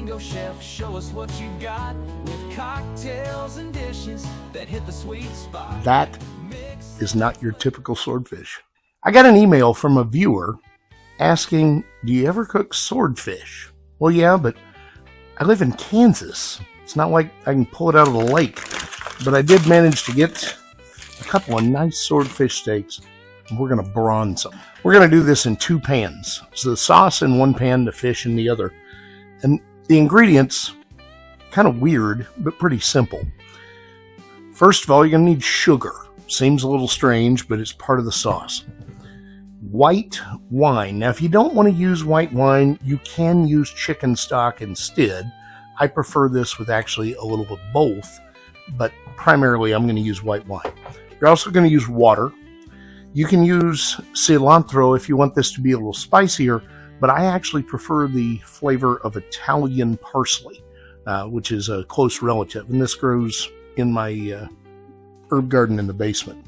Flamingo chef, show us what you got with cocktails and dishes that hit the sweet spot. That is not your typical swordfish. I got an email from a viewer asking, do you ever cook swordfish? Well, yeah, but I live in Kansas. It's not like I can pull it out of the lake. But I did manage to get a couple of nice swordfish steaks, and we're going to bronze them. We're going to do this in 2 pans. So the sauce in one pan, the fish in the other. And the ingredients, kind of weird, but pretty simple. First of all, you're going to need sugar. Seems a little strange, but it's part of the sauce. White wine. Now, if you don't want to use white wine, you can use chicken stock instead. I prefer this with actually a little of both, but primarily I'm going to use white wine. You're also going to use water. You can use cilantro if you want this to be a little spicier, but I actually prefer the flavor of Italian parsley, which is a close relative, and this grows in my herb garden in the basement.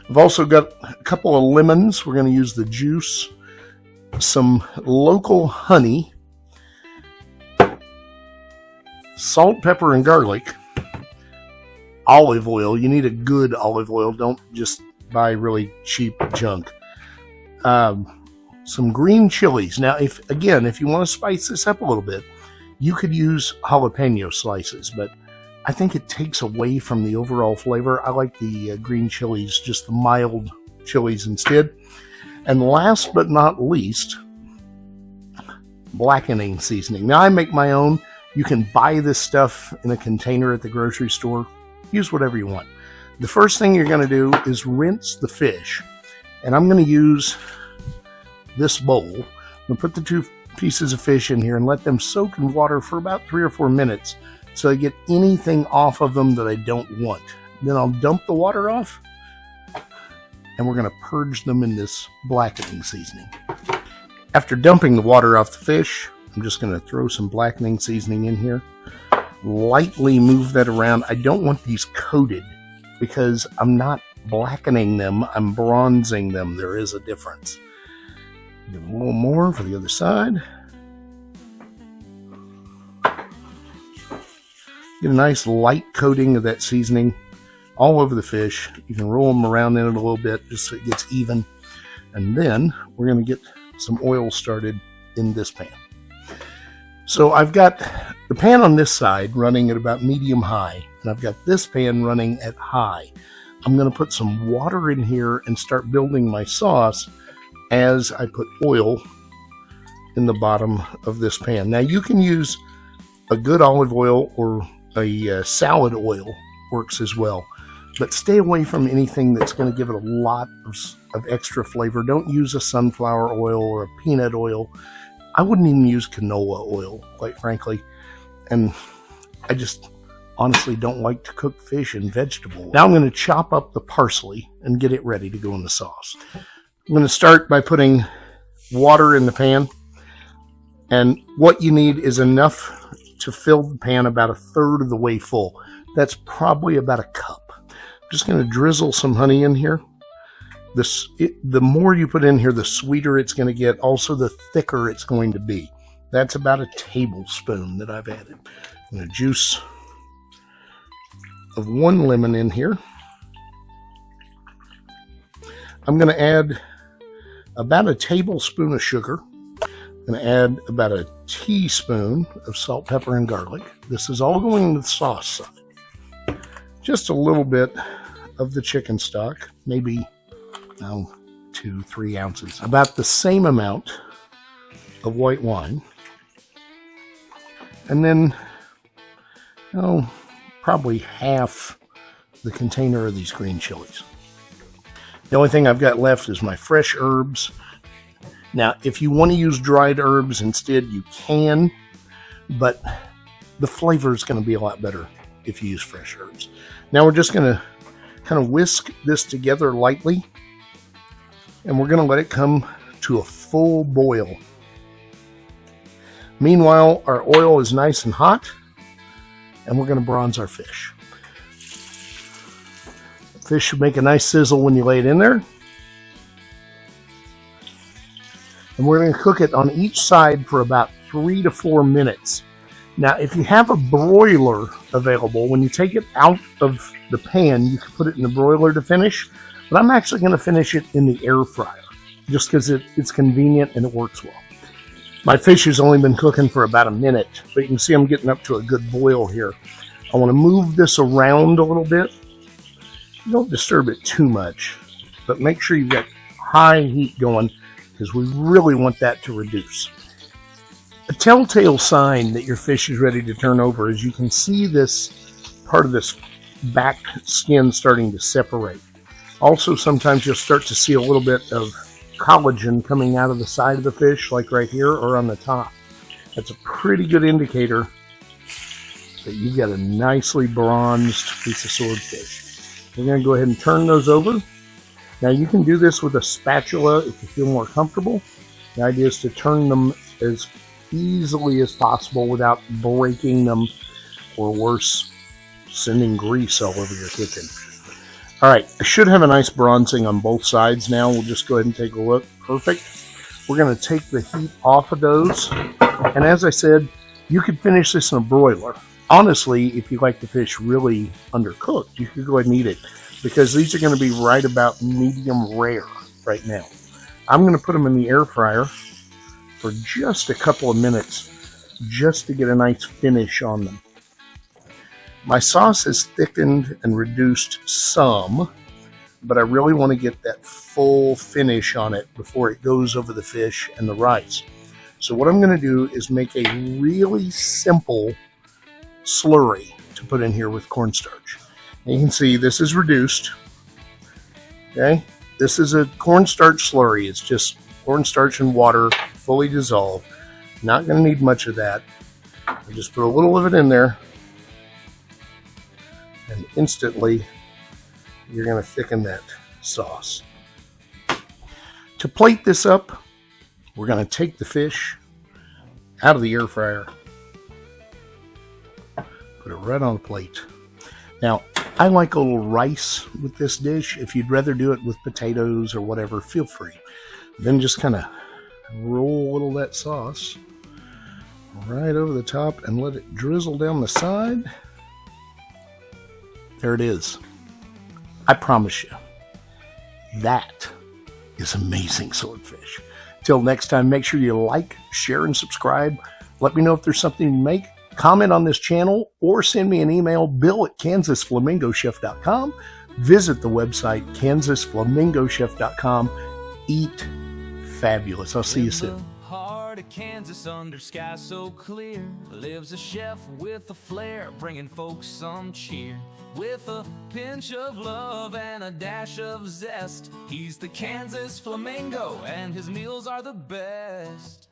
I've also got a couple of lemons. We're going to use the juice, some local honey, salt, pepper, and garlic, olive oil. You need a good olive oil. Don't just buy really cheap junk. Some green chilies. Now, if you want to spice this up a little bit, you could use jalapeno slices, but I think it takes away from the overall flavor. I like the green chilies, just the mild chilies instead. And last but not least, blackening seasoning. Now, I make my own. You can buy this stuff in a container at the grocery store. Use whatever you want. The first thing you're going to do is rinse the fish. And I'm going to use this bowl. I'm going to put the 2 pieces of fish in here and let them soak in water for about 3 or 4 minutes so I get anything off of them that I don't want. Then I'll dump the water off and we're going to purge them in this blackening seasoning. After dumping the water off the fish, I'm just going to throw some blackening seasoning in here. Lightly move that around. I don't want these coated because I'm not blackening them, I'm bronzing them. There is a difference. Give a little more for the other side. Get a nice light coating of that seasoning all over the fish. You can roll them around in it a little bit just so it gets even. And then we're going to get some oil started in this pan. So I've got the pan on this side running at about medium high, and I've got this pan running at high. I'm going to put some water in here and start building my sauce as I put oil in the bottom of this pan. Now you can use a good olive oil or a salad oil, works as well. But stay away from anything that's going to give it a lot of extra flavor. Don't use a sunflower oil or a peanut oil. I wouldn't even use canola oil, quite frankly. And I just honestly don't like to cook fish and vegetables. Now I'm going to chop up the parsley and get it ready to go in the sauce. I'm going to start by putting water in the pan. And what you need is enough to fill the pan about 1/3 of the way full. That's probably about a cup. I'm just going to drizzle some honey in here. The more you put in here, the sweeter it's going to get. Also, the thicker it's going to be. That's about a tablespoon that I've added. I'm going to juice of 1 lemon in here. I'm going to add about a tablespoon of sugar. I'm going to add about a teaspoon of salt, pepper, and garlic. This is all going into the sauce side. Just a little bit of the chicken stock, maybe 2-3 ounces. About the same amount of white wine. And then, probably half the container of these green chilies. The only thing I've got left is my fresh herbs. Now, if you want to use dried herbs instead, you can, but the flavor is going to be a lot better if you use fresh herbs. Now we're just going to kind of whisk this together lightly, and we're going to let it come to a full boil. Meanwhile, our oil is nice and hot, and we're going to bronze our fish. The fish should make a nice sizzle when you lay it in there. And we're going to cook it on each side for about 3 to 4 minutes. Now, if you have a broiler available, when you take it out of the pan, you can put it in the broiler to finish. But I'm actually going to finish it in the air fryer, just because it's convenient and it works well. My fish has only been cooking for about a minute, but you can see I'm getting up to a good boil here. I want to move this around a little bit. Don't disturb it too much, but make sure you've got high heat going, because we really want that to reduce. A telltale sign that your fish is ready to turn over is you can see this part of this back skin starting to separate. Also, sometimes you'll start to see a little bit of collagen coming out of the side of the fish, like right here or on the top. That's a pretty good indicator that you've got a nicely bronzed piece of swordfish. We're going to go ahead and turn those over. Now, you can do this with a spatula if you feel more comfortable. The idea is to turn them as easily as possible without breaking them, or worse, sending grease all over your kitchen. All right, I should have a nice bronzing on both sides now. We'll just go ahead and take a look. Perfect. We're going to take the heat off of those. And as I said, you could finish this in a broiler. Honestly, if you like the fish really undercooked, you could go ahead and eat it, because these are going to be right about medium rare right now. I'm going to put them in the air fryer for just a couple of minutes, just to get a nice finish on them. My sauce is thickened and reduced some, but I really want to get that full finish on it before it goes over the fish and the rice. So what I'm going to do is make a really simple slurry to put in here with cornstarch. And you can see this is reduced. Okay, this is a cornstarch slurry. It's just cornstarch and water fully dissolved. Not going to need much of that. I just put a little of it in there, and instantly you're going to thicken that sauce. To plate this up, we're going to take the fish out of the air fryer, put it right on the plate. Now, I like a little rice with this dish. If you'd rather do it with potatoes or whatever, feel free. Then just kind of roll a little of that sauce right over the top and let it drizzle down the side. There it is. I promise you, that is amazing swordfish. Till next time, make sure you like, share, and subscribe. Let me know if there's something you make. Comment on this channel or send me an email, bill@kansasflamingochef.com. Visit the website, kansasflamingochef.com. Eat fabulous. I'll see you soon. Heart of Kansas, under sky so clear, lives a chef with a flair, bringing folks some cheer. With a pinch of love and a dash of zest, he's the Kansas Flamingo, and his meals are the best.